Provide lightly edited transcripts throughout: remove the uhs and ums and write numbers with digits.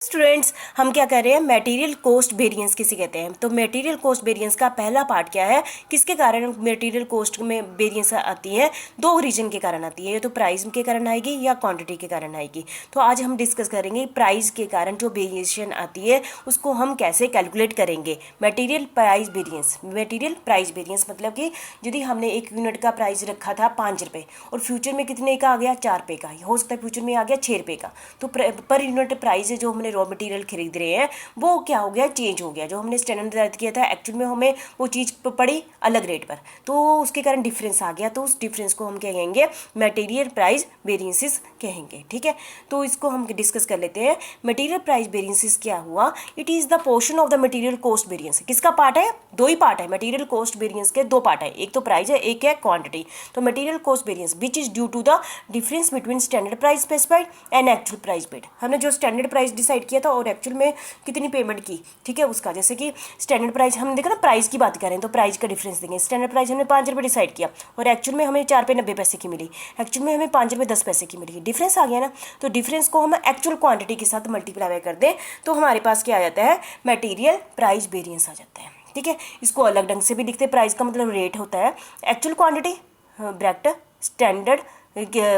Students, हम क्या कर रहे हैं, मटेरियल कॉस्ट वेरिएंस किसे कहते हैं। तो मटेरियल कॉस्ट वेरिएंस का पहला पार्ट क्या है, किसके कारण मटेरियल कॉस्ट में वेरिएंस आती है। दो रीजन के कारण आती है, या तो प्राइस के कारण आएगी या क्वांटिटी के कारण आएगी। तो आज हम डिस्कस करेंगे प्राइस के कारण जो वेरिएशन आती है उसको हम कैसे कैलकुलेट करेंगे। Material price variance, material price variance मतलब कि यदि हमने एक यूनिट का प्राइस रखा था 5 रुपये और फ्यूचर में कितने का आ गया, 4 रुपये का, हो सकता है फ्यूचर में आ गया 6 रुपये का, तो पर यूनिट प्राइस जो हमने रॉ मटेरियल खरीद रहे हैं वो क्या हो गया, चेंज हो गया। जो हमने स्टैंडर्ड निर्धारित किया था एक्चुअल में हमें वो चीज़ पड़ी अलग रेट पर, तो उसके कारण डिफरेंस आ गया। तो उस डिफरेंस को हम क्या कहेंगे, मटेरियल प्राइस वेरिएंसेस कहेंगे। ठीक है, तो इसको हम डिस्कस कर लेते हैं। मटेरियल प्राइस वेरिएंसेस क्या हुआ, it is the portion of the material cost variance. किसका पार्ट है, दो ही पार्ट है। मटेरियल कॉस्ट वेरिएंस के दो पार्ट है, एक तो प्राइस है, एक है क्वांटिटी। तो material cost variance which is due to the difference between standard price specified and actual price paid. हमने जो स्टैंडर्ड प्राइस डिसाइड किया था और एक्चुअल में कितनी पेमेंट की, ठीक है, उसका। जैसे कि स्टैंडर्ड प्राइस हम देखा ना, प्राइस की बात करें तो प्राइस का डिफरेंस देंगे। स्टैंडर्ड प्राइस हमने 5 रुपये डिसाइड किया और एक्चुअल में हमें 4 रुपये 90 पैसे की मिली, एक्चुअल में हमें 5 रुपये 10 पैसे की मिली। डिफरेंस आ गया ना, तो डिफरेंस को हम एक्चुअल क्वांटिटी के साथ मल्टीप्लाई कर दें तो हमारे पास क्या आ जाता है, मटेरियल प्राइस वेरिएंस आ जाता है। ठीक है, इसको अलग ढंग से भी लिखते हैं। प्राइस का मतलब रेट होता है, actual quantity bracket standard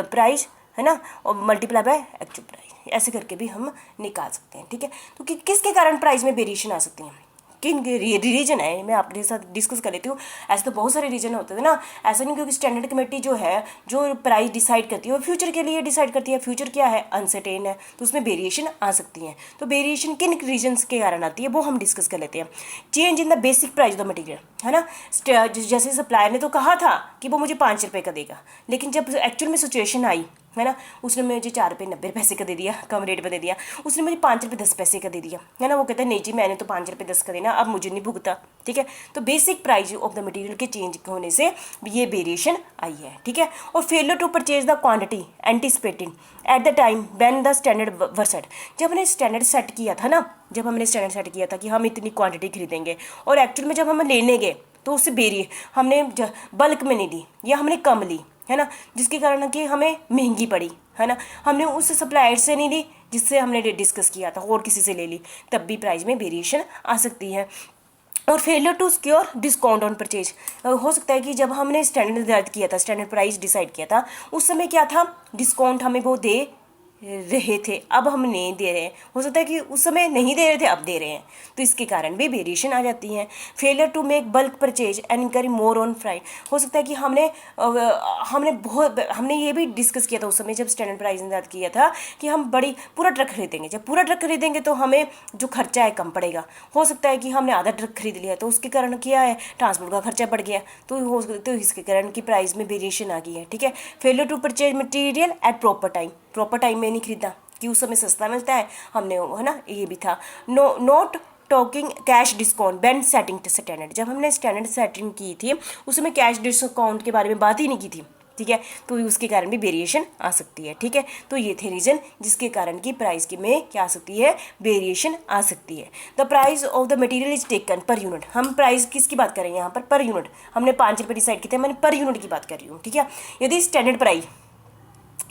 price है ना, और मल्टीप्लाई बाय एक्चुअल प्राइस, ऐसे करके भी हम निकाल सकते हैं। ठीक है, तो किसके कारण प्राइस में वेरिएशन आ सकती है, किन रीजन है, मैं आपके साथ डिस्कस कर लेती हूँ। ऐसे तो बहुत सारे रीजन होते हैं ना, ऐसा नहीं, क्योंकि स्टैंडर्ड कमेटी जो है जो प्राइस डिसाइड करती है वो फ्यूचर के लिए डिसाइड करती है। फ्यूचर क्या है, अनसर्टेन है, तो उसमें वेरिएशन आ सकती है। तो वेरिएशन किन रीजन्स के कारण आती है वो हम डिस्कस कर लेते हैं। Change in the basic price of the material, है ना। जैसे सप्लायर ने तो कहा था कि वो मुझे 5 रुपये का देगा, लेकिन जब एक्चुअल में सिचुएशन आई, है ना, उसने मुझे 4 रुपये 90 पैसे का दे दिया, कम रेट पर दे दिया। उसने मुझे 5 रुपये 10 पैसे का दे दिया, है ना। वो कहता है नहीं जी, मैंने तो 5 रुपये 10 का देना, अब मुझे नहीं भुगता। ठीक है, तो basic price of the material के चेंज होने से ये वेरिएशन आई है। ठीक है, और failure to purchase the quantity anticipated at the time when the standard were set. जब हमने स्टैंडर्ड सेट किया था ना, जब हमने स्टैंडर्ड सेट किया था कि हम इतनी क्वांटिटी खरीदेंगे, और एक्चुअल में जब हम लेने गए तो उससे हमने बल्क में नहीं ली या हमने कम ली, है ना, जिसके कारण कि हमें महंगी पड़ी, है ना। हमने उस सप्लायर से नहीं ली जिससे हमने डिस्कस किया था, और किसी से ले ली, तब भी प्राइस में वेरिएशन आ सकती है। और failure to secure discount on purchase, हो सकता है कि जब हमने स्टैंडर्ड निर्धारित किया था, स्टैंडर्ड प्राइस डिसाइड किया था, उस समय क्या था, डिस्काउंट हमें वो दे रहे थे, अब हम नहीं दे रहे हैं। हो सकता है कि उस समय नहीं दे रहे थे, अब दे रहे हैं, तो इसके कारण भी वेरिएशन आ जाती है। Failure to make bulk purchase and incur more on freight, हो सकता है कि हमने ये भी डिस्कस किया था उस समय जब स्टैंडर्ड प्राइस निर्धारित किया था कि हम पूरा ट्रक खरीदेंगे। जब पूरा ट्रक खरीदेंगे तो हमें जो खर्चा है कम पड़ेगा। हो सकता है कि हमने आधा ट्रक खरीद लिया, तो उसके कारण क्या है, ट्रांसपोर्ट का खर्चा बढ़ गया, तो इसके कारण की प्राइस में वेरिएशन आ गई है। ठीक है, failure to purchase material at proper time में नहीं खरीदा कि उस समय सस्ता मिलता है, हमने, है ना, ये भी था। Note talking cash discount when setting standard, जब हमने स्टैंडर्ड सेटिंग की थी उस समय कैश डिस्काउंट के बारे में बात ही नहीं की थी। ठीक है, तो उसके कारण भी वेरिएशन आ सकती है। ठीक है, तो ये थे रीजन जिसके कारण की प्राइस की में क्या आ सकती है, वेरिएशन आ सकती है। The price of the material is taken per unit, हम प्राइस किसकी बात कर रहे हैं यहाँ पर यूनिट। हमने 5 रुपये डिसाइड किए थे, मैंने पर यूनिट की बात कर रही हूँ। ठीक है, यदि स्टैंडर्ड प्राइस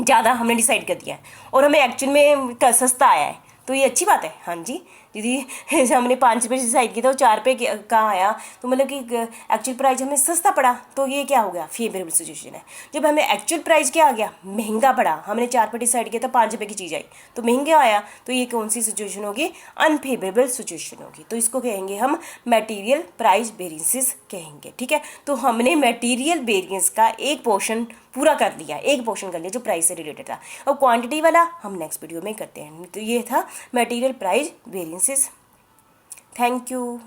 ज़्यादा हमने डिसाइड कर दिया है और हमें एक्चुअल में सस्ता आया है, तो ये अच्छी बात है। हाँ जी, यदि हमने 5 रुपये डिसाइड किया था और 4 रुपये का आया, तो मतलब कि एक्चुअल प्राइस हमें सस्ता पड़ा, तो ये क्या हो गया, फेवरेबल सिचुएशन है। जब हमें एक्चुअल प्राइस क्या आ गया, महंगा पड़ा, हमने 4 रुपये डिसाइड किया था, 5 रुपये की चीज़ आई तो महंगा आया, तो ये कौन सी सिचुएशन होगी, अनफेवरेबल सिचुएशन होगी। तो इसको कहेंगे हम मटीरियल प्राइस वेरिएंसेस कहेंगे। ठीक है, तो हमने मटीरियल वेरिएंस का एक पोर्शन पूरा कर लिया, एक पोर्शन कर लिया जो प्राइस से रिलेटेड था, और क्वांटिटी वाला हम नेक्स्ट वीडियो में करते हैं। तो ये था material price variances. Thank you.